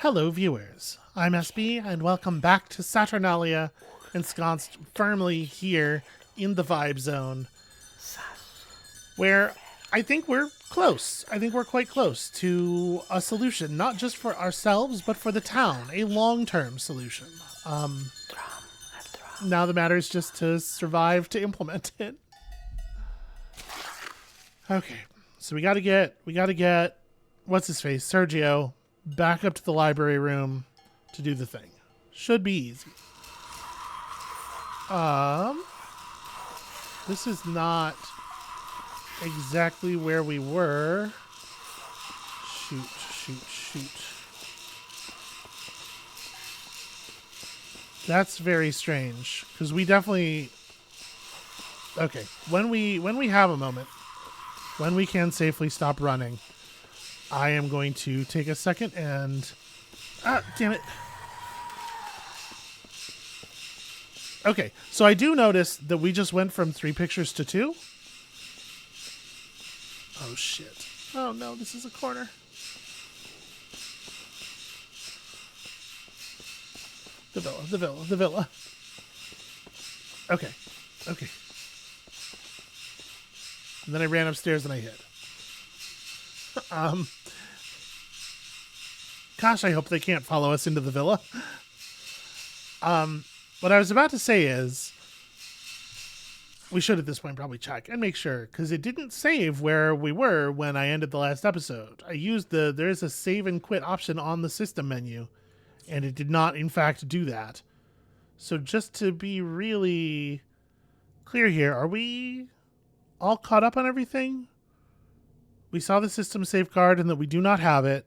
Hello, viewers. I'm SB, and welcome back to Saturnalia, ensconced firmly here in the Vibe Zone, where I think we're close. I think we're quite close to a solution, not just for ourselves, but for the town, a long-term solution. Now the matter is just to survive to implement it. Okay, so we gotta get, what's his face, Sergio, back up to the library room to do the thing. Should be easy. This is not exactly where we were. Shoot. That's very strange, because we definitely... Okay, when we have a moment, when we can safely stop running, I am going to take a second and... Ah, damn it. Okay, so I do notice that we just went from 3 pictures to 2. Oh, shit. Oh, no, this is a corner. The villa. Okay. And then I ran upstairs and I hid. Gosh, I hope they can't follow us into the villa. What I was about to say is, we should at this point probably check and make sure, because it didn't save where we were when I ended the last episode. I used there is a save and quit option on the system menu, and it did not in fact do that. So just to be really clear here, are we all caught up on everything? We saw the system safeguard and that we do not have it.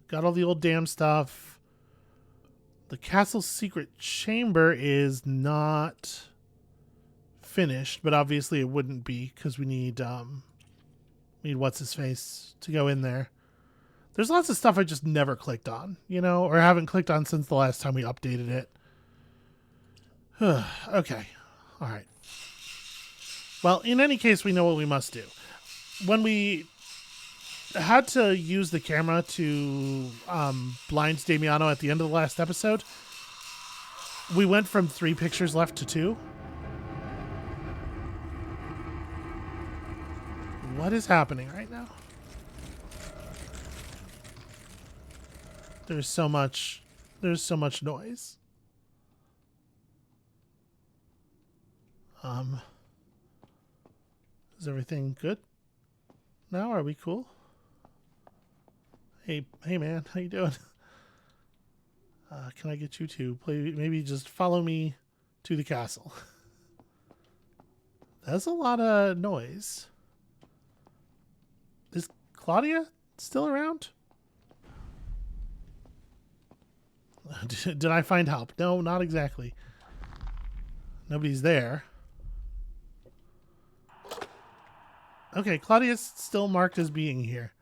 Got all the old damn stuff. The castle's secret chamber is not finished, but obviously it wouldn't be because we need what's his face to go in there. There's lots of stuff I just never clicked on, or haven't clicked on since the last time we updated it. Okay. All right. Well, in any case, we know what we must do. When we had to use the camera to blind Damiano at the end of the last episode, we went from 3 pictures left to 2. What is happening right now? There's so much noise. Is everything good now? Are we cool? Hey man, how you doing? Can I get you to maybe just follow me to the castle? That's a lot of noise. Is Claudia still around? Did I find help? No, not exactly. Nobody's there. Okay, Claudia's still marked as being here.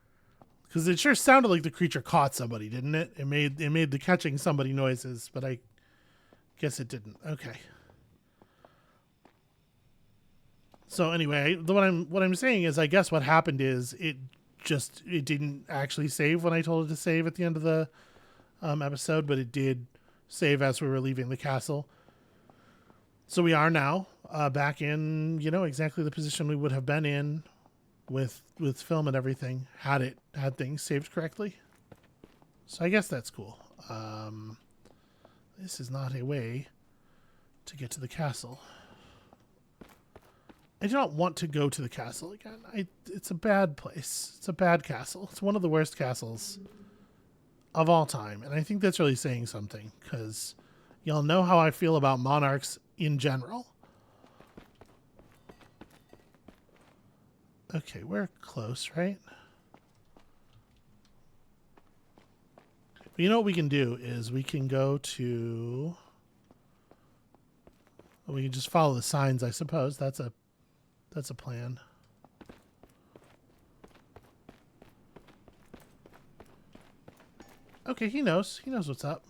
Because it sure sounded like the creature caught somebody, didn't it? It made the catching somebody noises, but I guess it didn't. Okay. So anyway, what I'm saying is, I guess what happened is it didn't actually save when I told it to save at the end of the episode, but it did save as we were leaving the castle. So we are now back in, exactly the position we would have been in with film and everything had things saved correctly. So I guess that's cool. This is not a way to get to the castle. I do not want to go to the castle again. It's a bad place. It's a bad castle. It's one of the worst castles of all time. And I think that's really saying something, because y'all know how I feel about monarchs in general. Okay, we're close, right? But you know what we can do is we can go to... We can just follow the signs, I suppose. That's a plan. Okay, he knows. He knows what's up.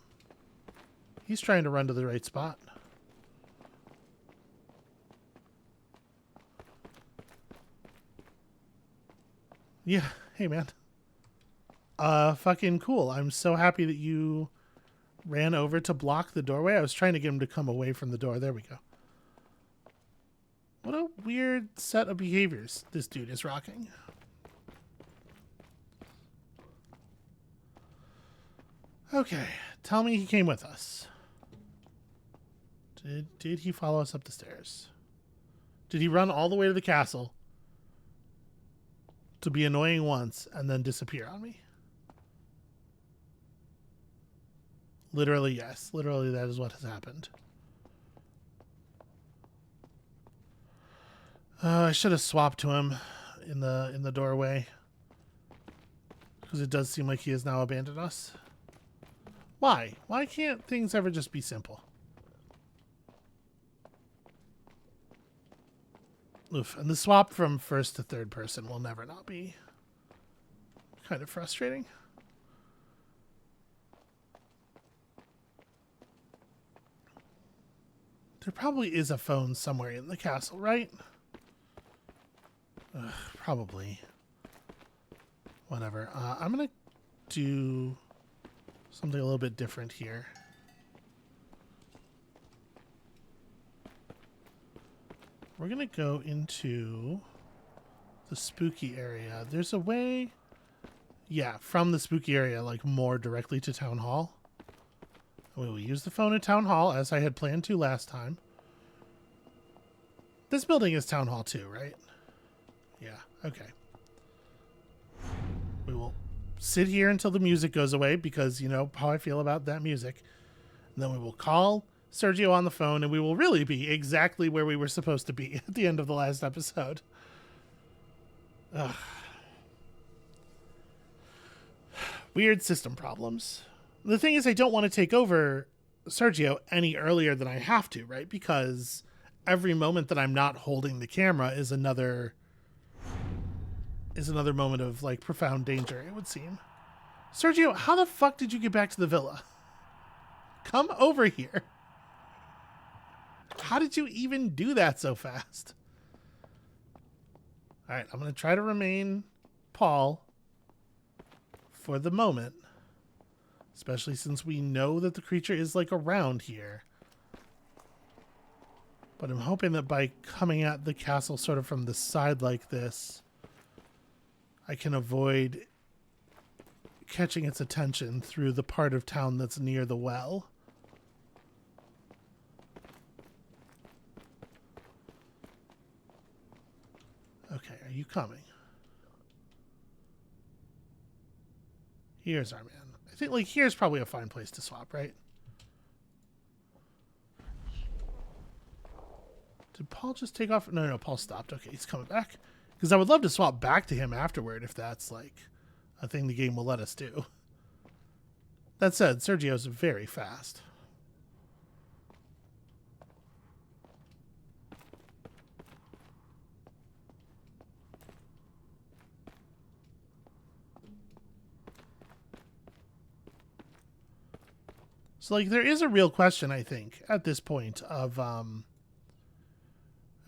He's trying to run to the right spot. Yeah. Hey, man. Fucking cool. I'm so happy that you ran over to block the doorway. I was trying to get him to come away from the door. There we go. What a weird set of behaviors this dude is rocking. Okay, tell me he came with us. Did he follow us up the stairs? Did he run all the way to the castle to be annoying once and then disappear on me? Literally, yes. Literally, that is what has happened. I should have swapped to him in the doorway, because it does seem like he has now abandoned us. Why? Why can't things ever just be simple? Oof. And the swap from first to third person will never not be kind of frustrating. There probably is a phone somewhere in the castle, right? Probably. Whatever. I'm going to do something a little bit different here. We're going to go into the spooky area. There's a way, yeah, from the spooky area, like more directly to Town Hall. We will use the phone at Town Hall, as I had planned to last time. This building is Town Hall too, right? Yeah, okay. We will sit here until the music goes away, because you know how I feel about that music. And then we will call Sergio on the phone, and we will really be exactly where we were supposed to be at the end of the last episode. Ugh. Weird system problems. The thing is, I don't want to take over Sergio any earlier than I have to, right? Because every moment that I'm not holding the camera is another moment of like profound danger, it would seem. Sergio, how the fuck did you get back to the villa? Come over here. How did you even do that so fast? All right, I'm going to try to remain Paul for the moment, especially since we know that the creature is like around here. But I'm hoping that by coming at the castle sort of from the side like this, I can avoid catching its attention through the part of town that's near the well. Okay, are you coming? Here's our man. I think like here's probably a fine place to swap, right? Did Paul just take off? No, Paul stopped. Okay, he's coming back. Because I would love to swap back to him afterward if that's like a thing the game will let us do. That said, Sergio's very fast. So like there is a real question, I think, at this point of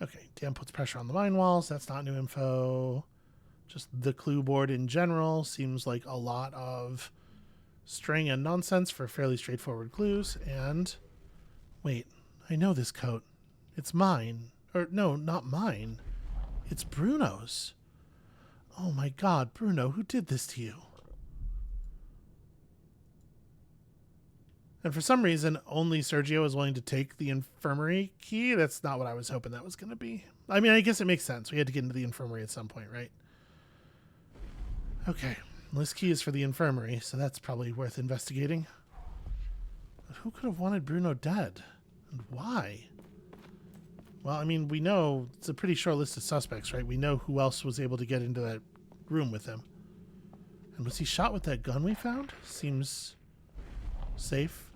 okay, Dan puts pressure on the mine walls. That's not new info. Just the clue board in general seems like a lot of string and nonsense for fairly straightforward clues. And wait, I know this coat. It's mine. Or no, not mine. It's Bruno's. Oh my God, Bruno, who did this to you? And for some reason, only Sergio is willing to take the infirmary key. That's not what I was hoping that was going to be. I mean, I guess it makes sense. We had to get into the infirmary at some point, right? Okay. This key is for the infirmary, so that's probably worth investigating. But who could have wanted Bruno dead? And why? Well, I mean, we know it's a pretty short list of suspects, right? We know who else was able to get into that room with him. And was he shot with that gun we found? Seems safe.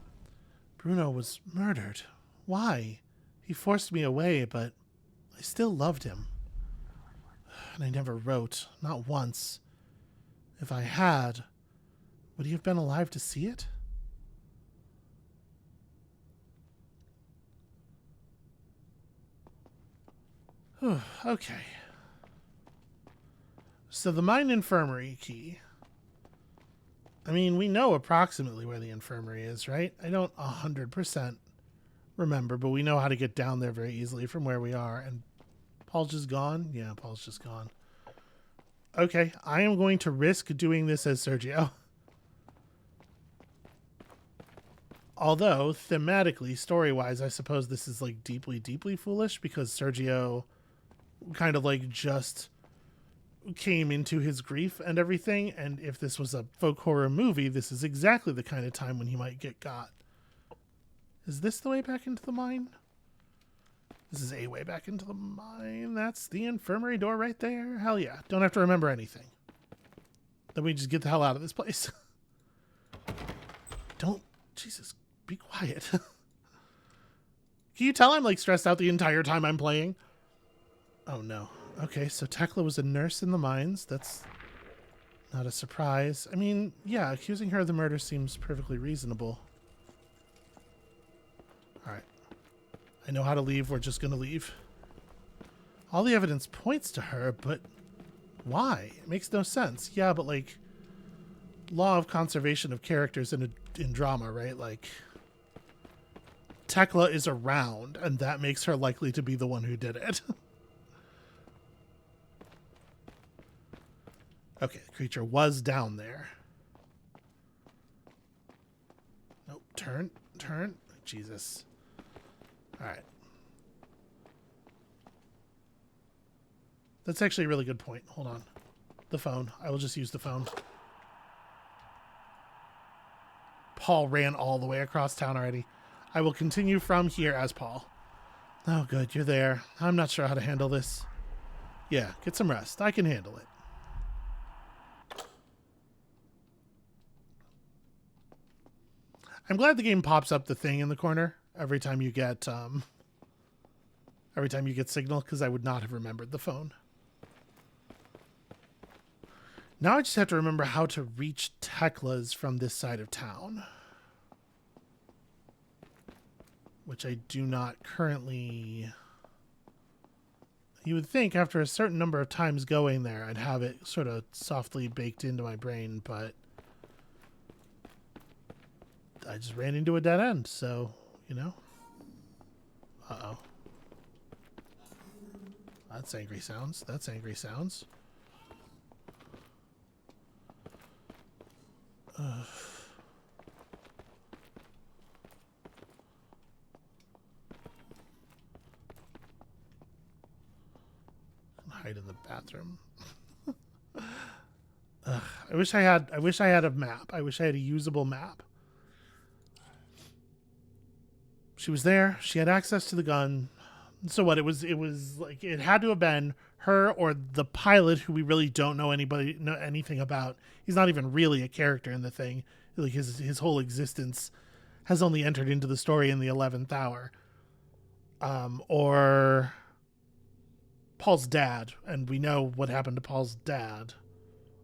Bruno was murdered. Why? He forced me away, but I still loved him. And I never wrote, not once. If I had, would he have been alive to see it? Okay. So the mine infirmary key I mean, we know approximately where the infirmary is, right? I don't 100% remember, but we know how to get down there very easily from where we are. And Paul's just gone? Yeah, Paul's just gone. Okay, I am going to risk doing this as Sergio. Although, thematically, story-wise, I suppose this is, like, deeply, deeply foolish because Sergio kind of, like, just came into his grief and everything, and if this was a folk horror movie, this is exactly the kind of time when he might get got. Is this the way back into the mine? This is a way back into the mine. That's the infirmary door right there. Hell yeah. Don't have to remember anything. Then we just get the hell out of this place. Don't... Jesus, be quiet. Can you tell I'm, like, stressed out the entire time I'm playing? Oh, no. Okay, so Tekla was a nurse in the mines. That's not a surprise. I mean, yeah, accusing her of the murder seems perfectly reasonable. Alright. I know how to leave. We're just going to leave. All the evidence points to her, but why? It makes no sense. Yeah, but, like, law of conservation of characters in drama, right? Like, Tekla is around, and that makes her likely to be the one who did it. Okay, the creature was down there. Nope, turn. Jesus. Alright. That's actually a really good point. Hold on. The phone. I will just use the phone. Paul ran all the way across town already. I will continue from here as Paul. Oh, good. You're there. I'm not sure how to handle this. Yeah, get some rest. I can handle it. I'm glad the game pops up the thing in the corner every time you get signal, because I would not have remembered the phone. Now I just have to remember how to reach Tekla's from this side of town, which I do not currently. You would think after a certain number of times going there, I'd have it sort of softly baked into my brain, but I just ran into a dead end, so, you know. Uh-oh. That's angry sounds. That's angry sounds. Hide in the bathroom. I wish I had a map. I wish I had a usable map. She was there. She had access to the gun. So what? It was like it had to have been her or the pilot, who we really don't know anything about. He's not even really a character in the thing. Like his whole existence has only entered into the story in the 11th hour. Or Paul's dad, and we know what happened to Paul's dad.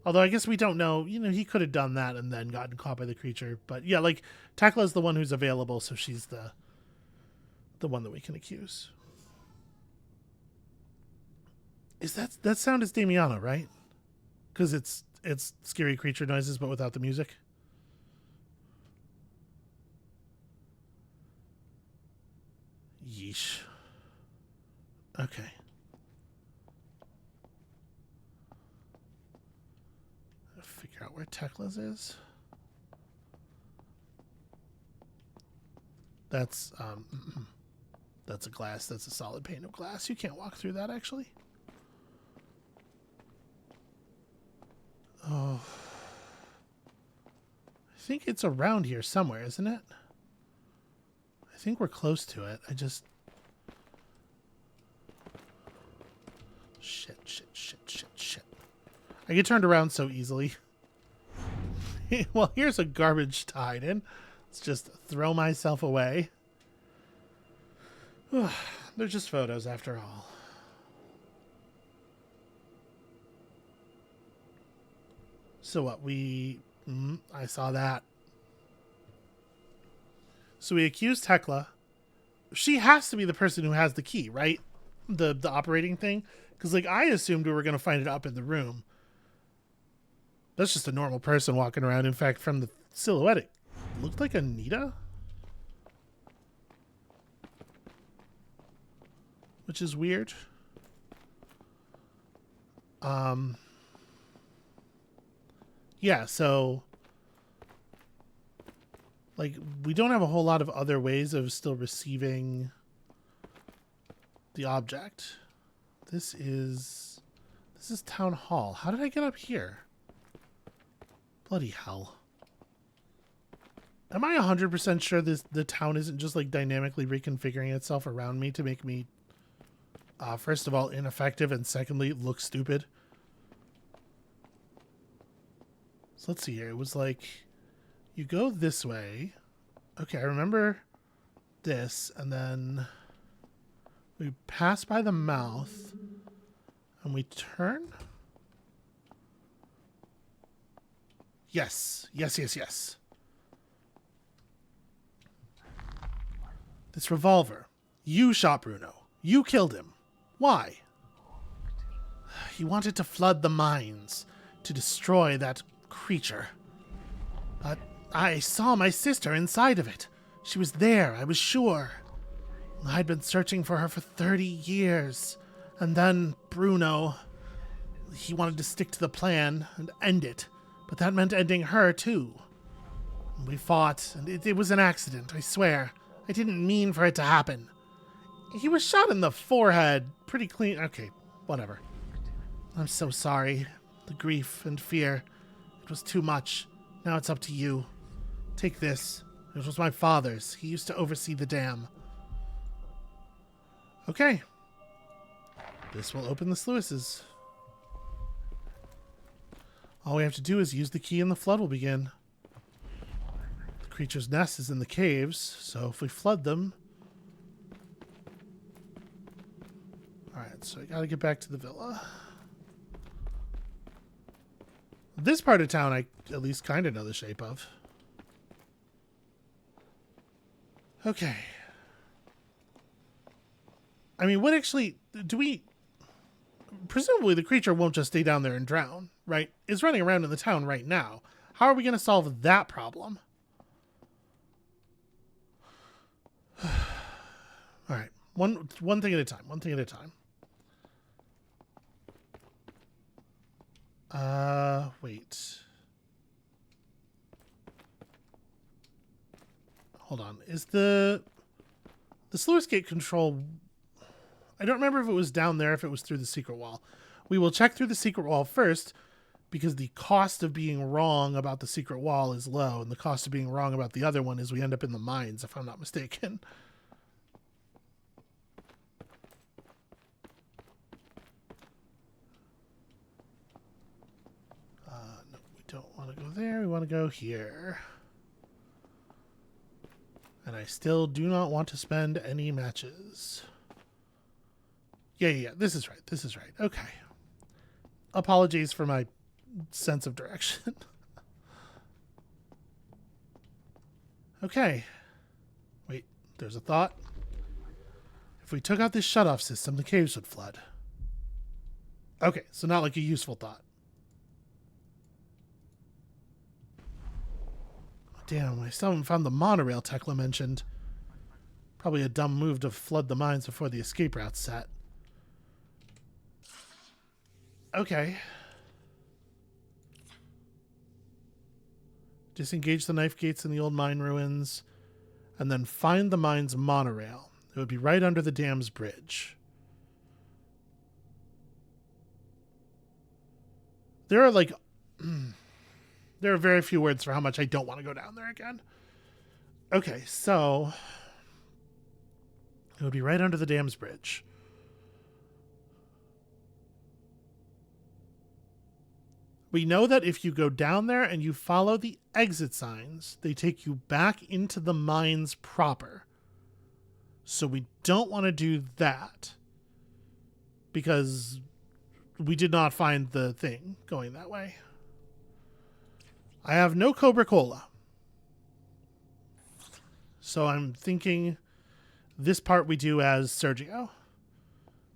Although I guess we don't know. You know, he could have done that and then gotten caught by the creature. But yeah, like Tekla's the one who's available, so she's the one that we can accuse. Is that sound is Damiano, right? Because it's scary creature noises, but without the music. Yeesh. Okay. Figure out where Tekla's is. That's a glass. That's a solid pane of glass. You can't walk through that, actually. Oh. I think it's around here somewhere, isn't it? I think we're close to it. I just... Shit. I get turned around so easily. Well, here's a garbage to hide in. Let's just throw myself away. They're just photos after all. So what, I saw that. So we accused Tekla. She has to be the person who has the key, right? The operating thing. Because, like, I assumed we were going to find it up in the room. That's just a normal person walking around. In fact, from the silhouette, it looked like Anita. Which is weird. Yeah, so like we don't have a whole lot of other ways of still receiving the object. This is town hall. How did I get up here? Bloody hell. Am I 100% sure the town isn't just like dynamically reconfiguring itself around me to make me first of all ineffective and secondly look stupid? So let's see here. It was like you go this way. Okay, I remember this, and then we pass by the mouth and we turn. Yes. Yes. This revolver. You shot Bruno. You killed him. Why? He wanted to flood the mines to destroy that creature. But I saw my sister inside of it. She was there, I was sure. I'd been searching for her for 30 years. And then Bruno, he wanted to stick to the plan and end it. But that meant ending her too. We fought, and it was an accident, I swear. I didn't mean for it to happen. He was shot in the forehead. Pretty clean. Okay, whatever. I'm so sorry. The grief and fear. It was too much. Now it's up to you. Take this. It was my father's. He used to oversee the dam. Okay. This will open the sluices. All we have to do is use the key and the flood will begin. The creature's nest is in the caves, so if we flood them... Alright, so I gotta get back to the villa. This part of town I at least kind of know the shape of. Okay. I mean, what actually... Do we... Presumably the creature won't just stay down there and drown, right? It's running around in the town right now. How are we going to solve that problem? Alright. One thing at a time. One thing at a time. Wait. Hold on. Is the sluice gate control... I don't remember if it was down there, if it was through the secret wall. We will check through the secret wall first, because the cost of being wrong about the secret wall is low, and the cost of being wrong about the other one is we end up in the mines, if I'm not mistaken. No, we don't want to go there. We want to go here. And I still do not want to spend any matches. Yeah. This is right. Okay. Apologies for my sense of direction. Okay. Wait, there's a thought. If we took out this shutoff system, the caves would flood. Okay, so not like a useful thought. Damn, I still haven't found the monorail Tekla mentioned. Probably a dumb move to flood the mines before the escape route's set. Okay. Disengage the knife gates in the old mine ruins, and then find the mine's monorail. It would be right under the dam's bridge. There are like... there are very few words for how much I don't want to go down there again. Okay, so... it would be right under the dam's bridge. We know that if you go down there and you follow the exit signs, they take you back into the mines proper. So we don't want to do that. Because we did not find the thing going that way. I have no Cobra Cola. So I'm thinking this part we do as Sergio.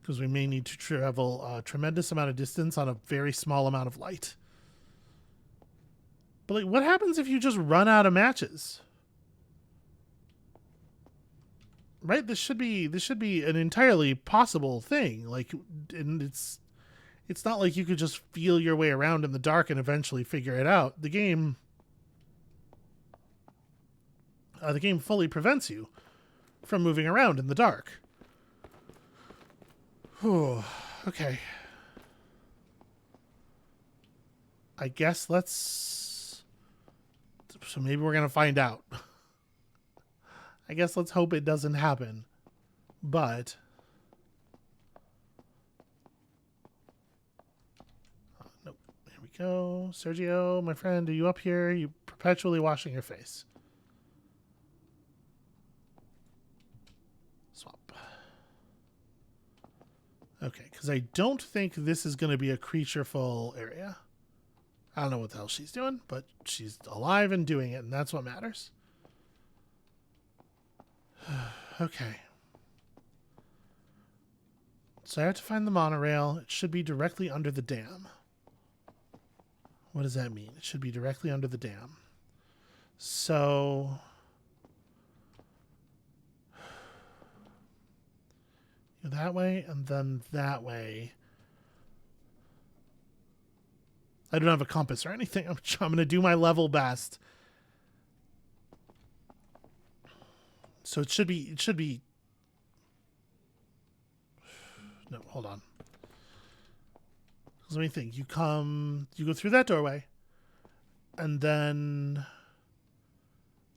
Because we may need to travel a tremendous amount of distance on a very small amount of light. But like, what happens if you just run out of matches? Right? This should be an entirely possible thing. Like, and it's not like you could just feel your way around in the dark and eventually figure it out. The game fully prevents you from moving around in the dark. Whew. Okay. I guess let's... So maybe we're going to find out. I guess let's hope it doesn't happen. But... nope. Here we go. Sergio, my friend, are you up here? You perpetually washing your face. Swap. Okay, because I don't think this is going to be a creature-full area. I don't know what the hell she's doing, but she's alive and doing it, and that's what matters. Okay. So I have to find the monorail. It should be directly under the dam. What does that mean? It should be directly under the dam. So... that way, and then that way. I don't have a compass or anything. I'm going to do my level best. So it should be. No, hold on. Let me think. You go through that doorway, and then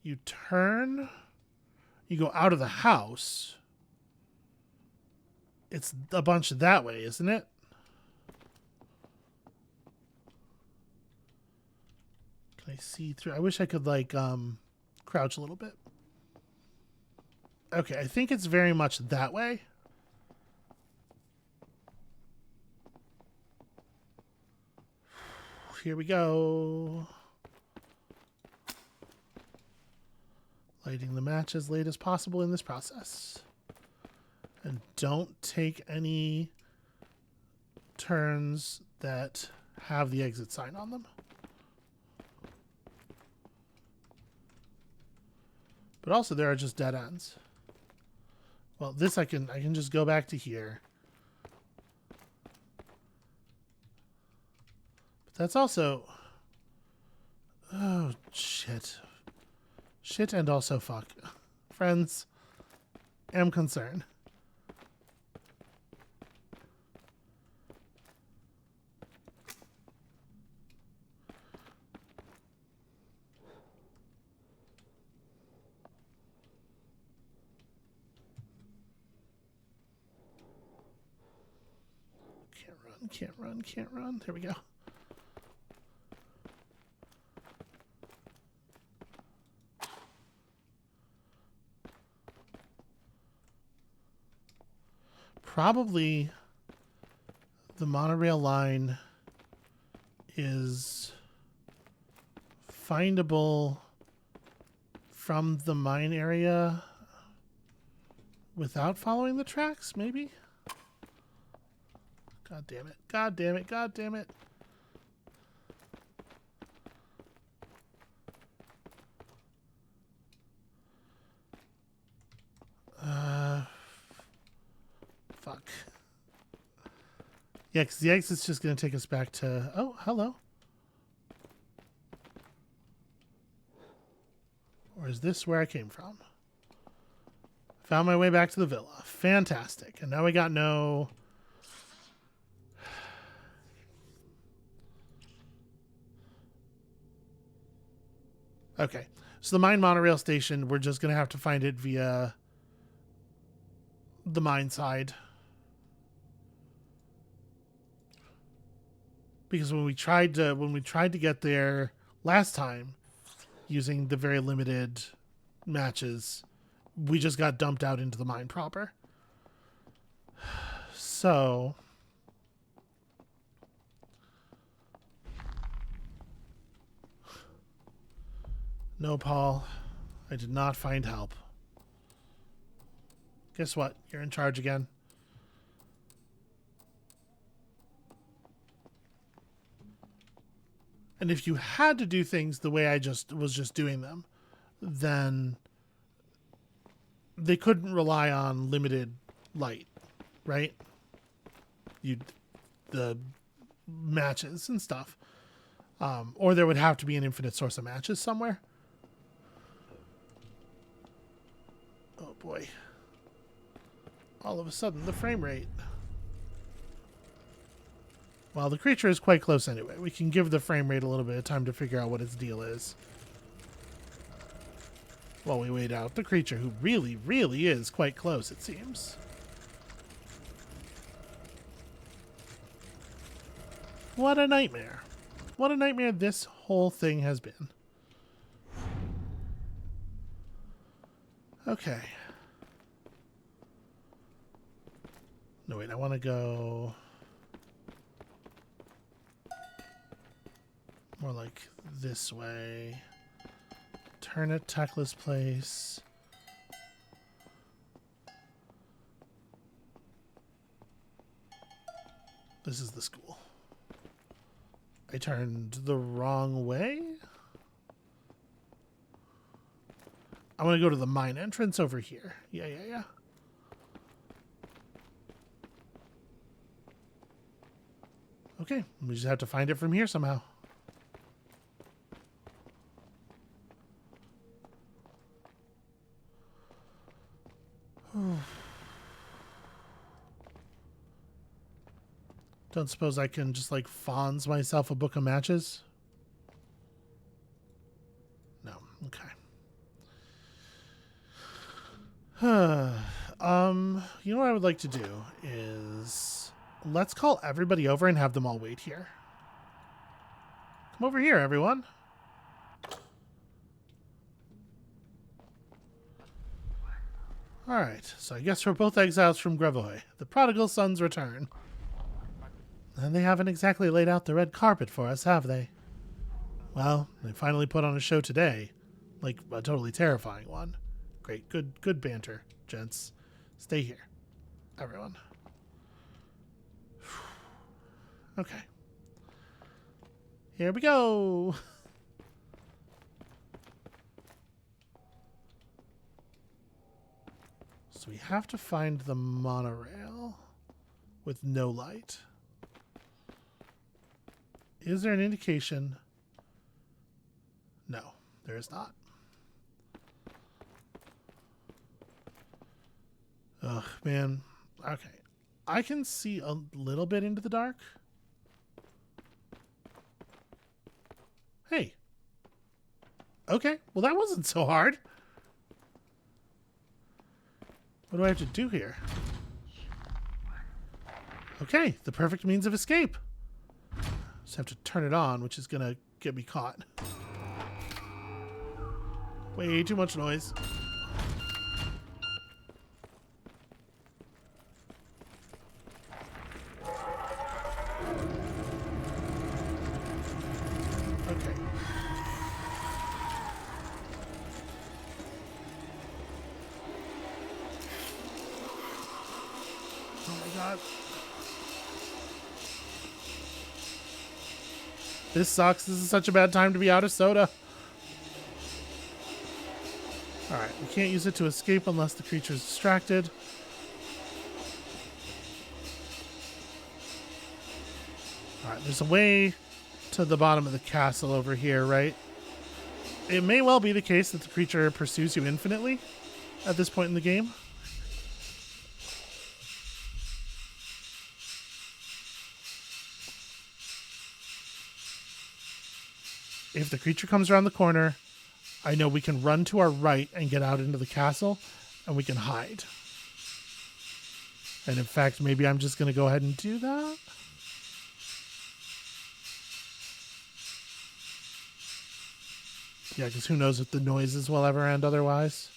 you turn. You go out of the house. It's a bunch that way, isn't it? Can I see through? I wish I could, like, crouch a little bit. Okay, I think it's very much that way. Here we go. Lighting the match as late as possible in this process. And don't take any turns that have the exit sign on them. But also there are just dead ends. Well, this I can just go back to here. But that's also... Oh, shit. Shit and also fuck. Friends, am concerned. Can't run. There we go. Probably the monorail line is findable from the mine area without following the tracks, maybe? God damn it. God damn it. God damn it. Fuck. Yeah, because the exit's just going to take us back to... Oh, hello. Or is this where I came from? Found my way back to the villa. Fantastic. And now we got no... Okay, so the mine monorail station, we're just going to have to find it via the mine side. Because when we tried to get there last time using the very limited matches, we just got dumped out into the mine proper. So... No, Paul. I did not find help. Guess what? You're in charge again. And if you had to do things the way I was just doing them, then they couldn't rely on limited light, right? The matches and stuff. Or there would have to be an infinite source of matches somewhere. Oh boy. All of a sudden, the frame rate. Well, the creature is quite close anyway. We can give the frame rate a little bit of time to figure out what its deal is. While we wait out the creature, who really, really is quite close, it seems. What a nightmare. What a nightmare this whole thing has been. Okay. No, wait, I want to go more like this way. Turn at Techless Place. This is the school. I turned the wrong way. I want to go to the mine entrance over here. Yeah. Okay, we just have to find it from here somehow. Don't suppose I can just like Fonz myself a book of matches? No. Okay. You know what I would like to do is let's call everybody over and have them all wait here. Come over here, everyone. Alright, so I guess we're both exiles from Grevoy. The prodigal sons return. And they haven't exactly laid out the red carpet for us, have they? Well, they finally put on a show today. Like, a totally terrifying one. Great, good banter, gents. Stay here, everyone. Okay. Here we go! So we have to find the monorail with no light. Is there an indication? No, there is not. Ugh, man. Okay. I can see a little bit into the dark. Hey. Okay, well that wasn't so hard. What do I have to do here? Okay, the perfect means of escape. Just have to turn it on, which is gonna get me caught. Way too much noise. Okay. Oh my god. This sucks. This is such a bad time to be out of soda. Alright, we can't use it to escape unless the creature is distracted. Alright, there's a way to the bottom of the castle over here, right? It may well be the case that the creature pursues you infinitely at this point in the game. If the creature comes around the corner, I know we can run to our right and get out into the castle, and we can hide. And in fact, maybe I'm just going to go ahead and do that. Yeah, because who knows if the noises will ever end otherwise.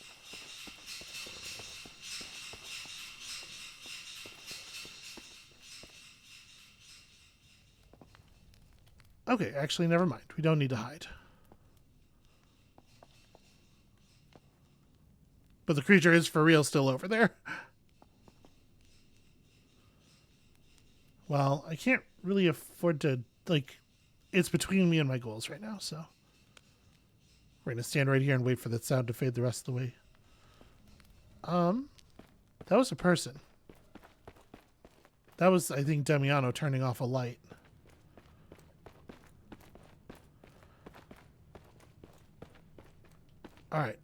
Okay, actually, never mind. We don't need to hide. But the creature is for real still over there. Well, I can't really afford to, like, it's between me and my goals right now, so we're gonna stand right here and wait for that sound to fade the rest of the way. That was a person. That was, I think, Damiano turning off a light. All right.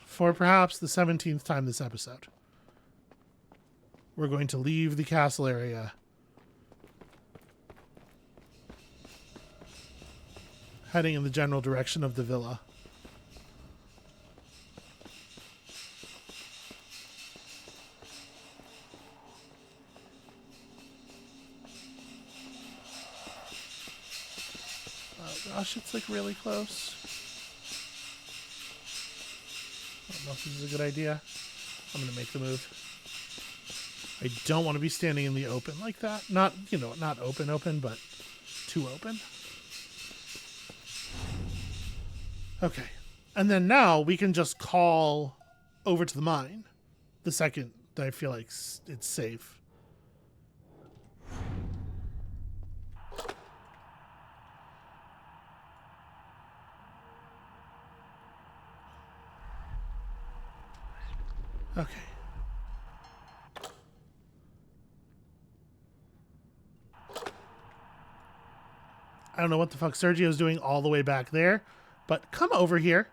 For perhaps the 17th time this episode, we're going to leave the castle area, heading in the general direction of the villa. Oh gosh, it's like really close. I don't know if this is a good idea. I'm going to make the move. I don't want to be standing in the open like that. Not, you know, not open, but too open. Okay. And then now we can just call over to the mine the second that I feel like it's safe. Okay. I don't know what the fuck Sergio's doing all the way back there, but come over here.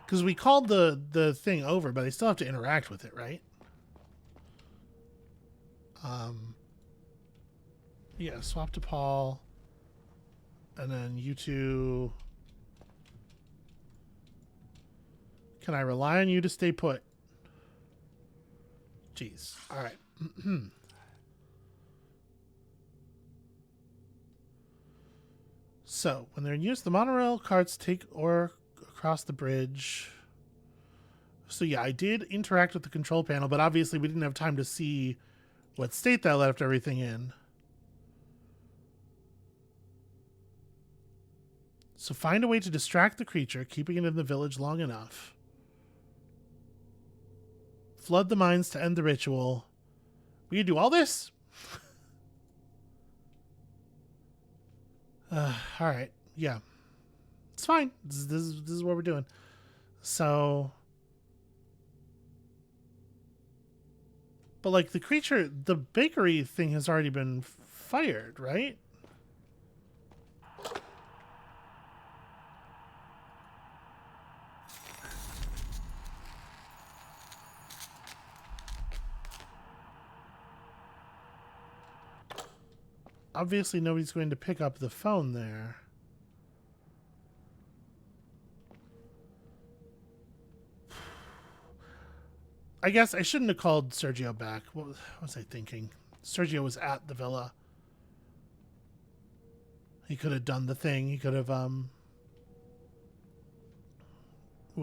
Because we called the thing over, but I still have to interact with it, right? Yeah, swap to Paul. And then you two. Can I rely on you to stay put? Jeez. All right. So, when they're in use, the monorail carts take or across the bridge. So, yeah, I did interact with the control panel, but obviously we didn't have time to see what state that left everything in. So, find a way to distract the creature, keeping it in the village long enough. Flood the mines to end the ritual. We can do all this? All right. Yeah. It's fine. This is what we're doing. So... But, like, the creature... The bakery thing has already been fired, right? Obviously, nobody's going to pick up the phone there. I guess I shouldn't have called Sergio back. What was I thinking? Sergio was at the villa. He could have done the thing. He could have, what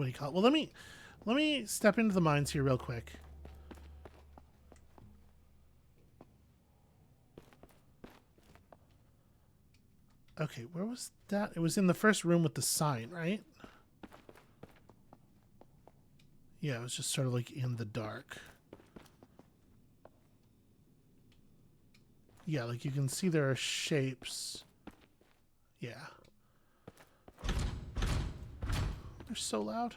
do you call it? Well, let me step into the mines here real quick. Okay, where was that? It was in the first room with the sign, right? Yeah, it was just sort of like in the dark. Yeah, like you can see there are shapes. Yeah. They're so loud.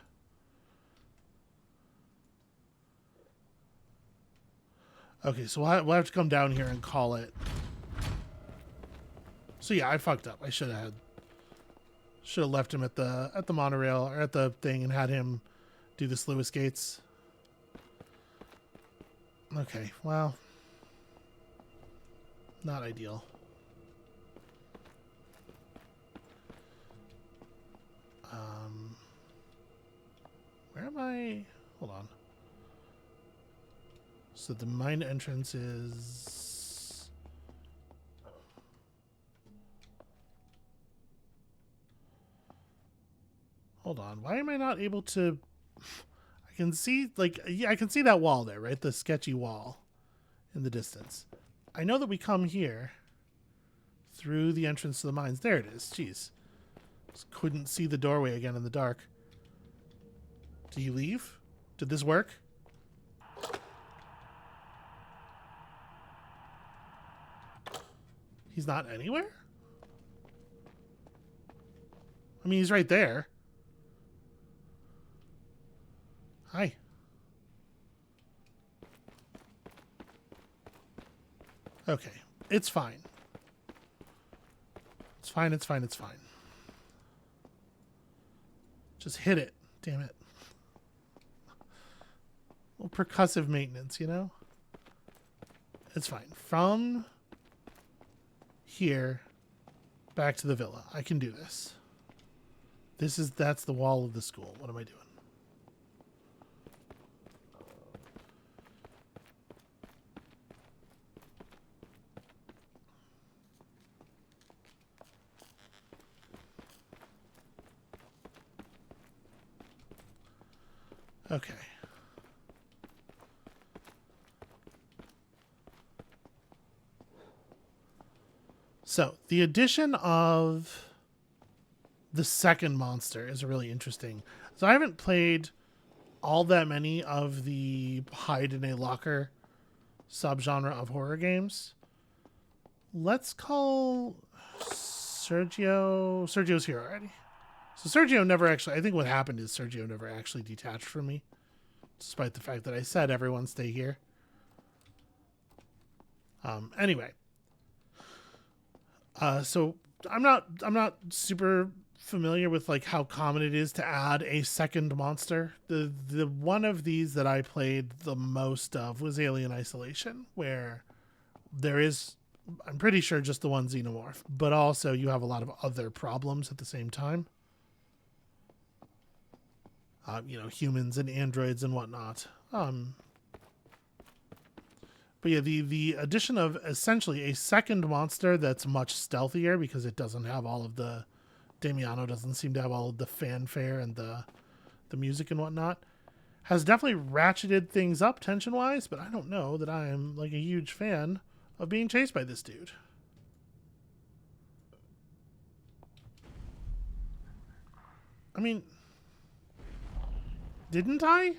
Okay, so we'll have to come down here and call it. So yeah, I fucked up. I should have left him at the monorail or at the thing and had him do the sluice gates. Okay, well, not ideal. Where am I? Hold on. So the mine entrance is... Hold on. Why am I not able to... I can see, like, yeah, I can see that wall there, right? The sketchy wall in the distance. I know that we come here through the entrance to the mines. There it is. Jeez. Just couldn't see the doorway again in the dark. Did he leave? Did this work? He's not anywhere? I mean, he's right there. Hi. Okay. It's fine. It's fine, it's fine, it's fine. Just hit it. Damn it. A little percussive maintenance, you know? It's fine. From here back to the villa. I can do this. That's the wall of the school. What am I doing? Okay. So, the addition of the second monster is really interesting. So, I haven't played all that many of the hide in a locker subgenre of horror games. Let's call Sergio. Sergio's here already. So Sergio never actually, I think what happened is Sergio never actually detached from me, despite the fact that I said everyone stay here. Anyway. So I'm not super familiar with like how common it is to add a second monster. The one of these that I played the most of was Alien Isolation, where there is, I'm pretty sure, just the one xenomorph, but also you have a lot of other problems at the same time. You know, humans and androids and whatnot. But yeah, the addition of essentially a second monster that's much stealthier because it doesn't have all of the, Damiano doesn't seem to have all of the fanfare and the music and whatnot, has definitely ratcheted things up tension-wise, but I don't know that I am like a huge fan of being chased by this dude. I mean, didn't I?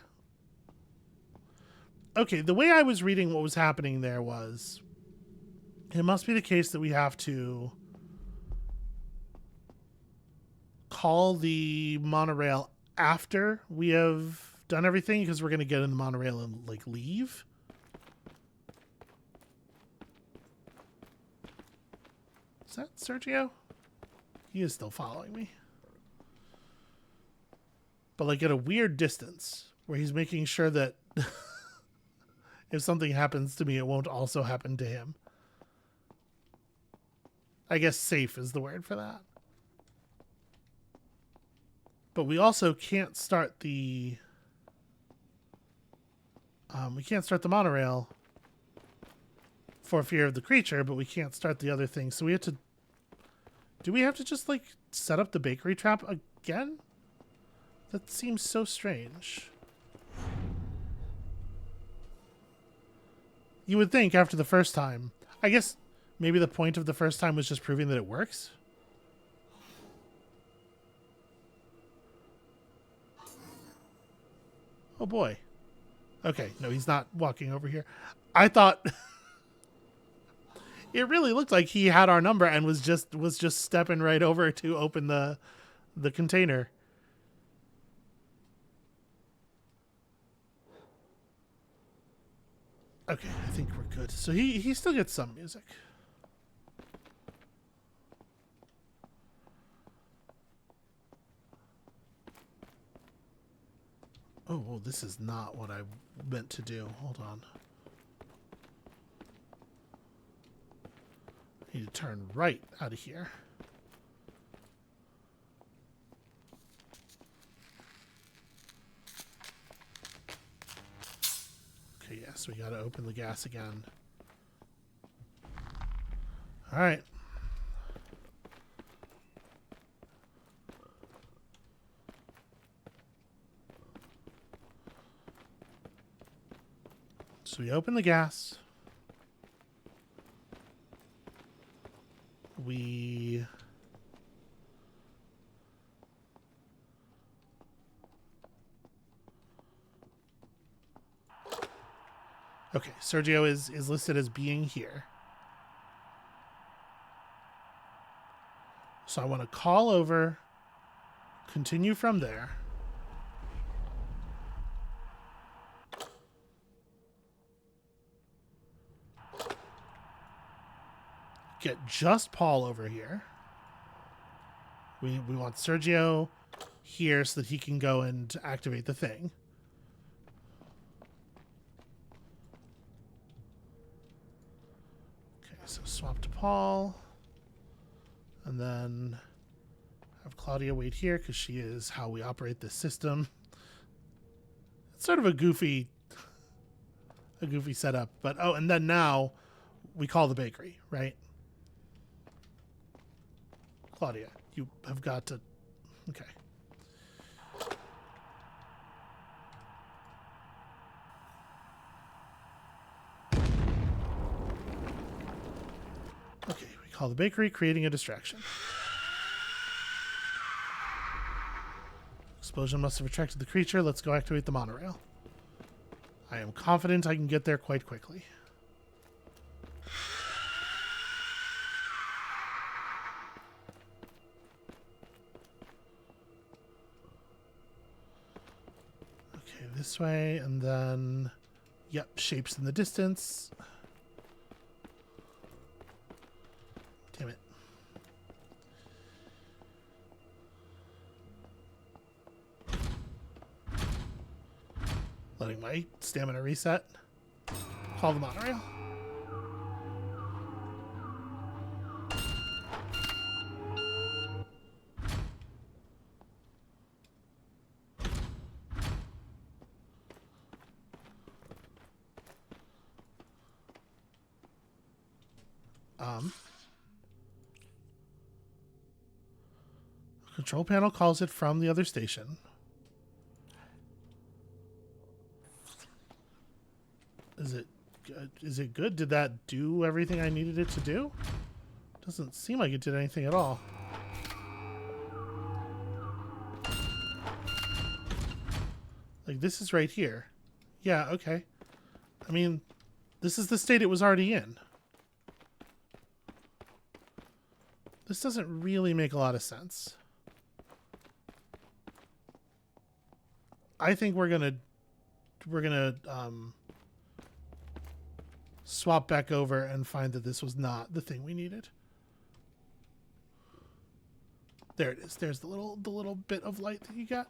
Okay, the way I was reading what was happening there was, it must be the case that we have to call the monorail after we have done everything, because we're going to get in the monorail and like leave. Is that Sergio? He is still following me. But like at a weird distance where he's making sure that if something happens to me, it won't also happen to him. I guess safe is the word for that. But we also can't start the monorail for fear of the creature, but we can't start the other thing. So we have to, do we have to just like set up the bakery trap again? That seems so strange. You would think after the first time. I guess maybe the point of the first time was just proving that it works. Oh boy. Okay, no, he's not walking over here. I thought it really looked like he had our number and was just stepping right over to open the container. Okay, I think we're good. So he still gets some music. Oh, well, this is not what I meant to do. Hold on. I need to turn right out of here. Okay, yes, we gotta open the gas again. Alright. So we open the gas. We Okay, Sergio is listed as being here. So I want to call over, continue from there. Get just Paul over here. We want Sergio here so that he can go and activate the thing. Okay, so swap to Paul. And then have Claudia wait here because she is how we operate this system. It's sort of a goofy setup. But, oh, and then now we call the bakery, right? Claudia, you have got to... Okay. Okay, we call the bakery, creating a distraction. Explosion must have attracted the creature. Let's go activate the monorail. I am confident I can get there quite quickly. Okay, this way, and then... Yep, shapes in the distance. Damn it. Letting my stamina reset. Call the monorail. Control panel calls it from the other station. Is it good? Did that do everything I needed it to do? Doesn't seem like it did anything at all. Like, this is right here. Yeah, okay. I mean, this is the state it was already in. This doesn't really make a lot of sense. I think we're gonna swap back over and find that this was not the thing we needed. There it is. There's the little bit of light that you got.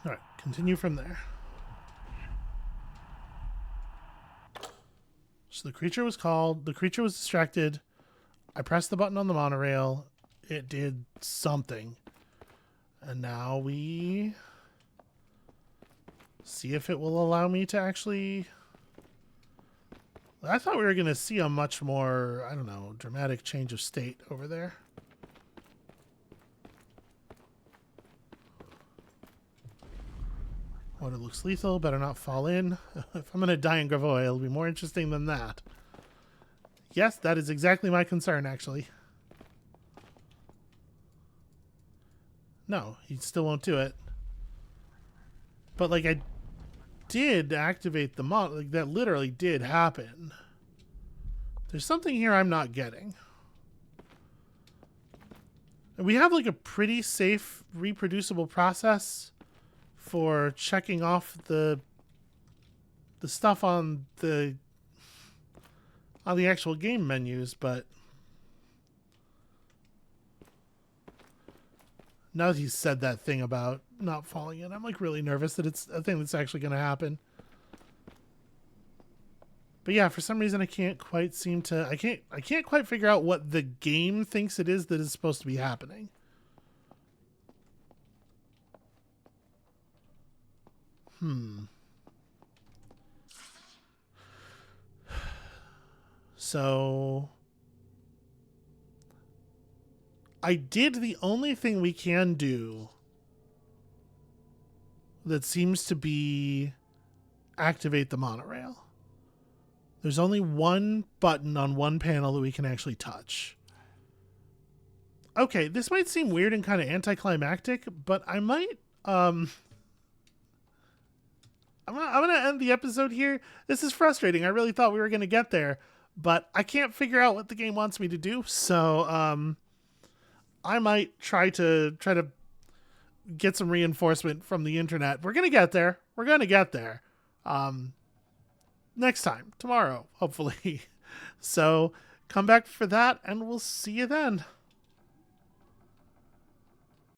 All right, continue from there. So the creature was called. The creature was distracted. I pressed the button on the monorail. It did something. And now we see if it will allow me to actually... I thought we were going to see a much more, I don't know, dramatic change of state over there. What, it looks lethal, better not fall in. If I'm going to die in Gravois, it'll be more interesting than that. Yes, that is exactly my concern, actually. No, he still won't do it. But, like, I did activate the mod. Like, that literally did happen. There's something here I'm not getting. And we have, like, a pretty safe, reproducible process for checking off the stuff on the actual game menus, but now that he's said that thing about not falling in, I'm like really nervous that it's a thing that's actually going to happen. But yeah, for some reason I can't quite seem to I can't quite figure out what the game thinks it is that is supposed to be happening. So I did the only thing we can do that seems to be activate the monorail. There's only one button on one panel that we can actually touch. Okay, this might seem weird and kind of anticlimactic, but I might I'm gonna end the episode here. This is frustrating. I really thought we were gonna get there, but I can't figure out what the game wants me to do. So I might try to get some reinforcement from the internet. We're gonna get there. We're gonna get there. Next time, tomorrow, hopefully. So come back for that, and we'll see you then.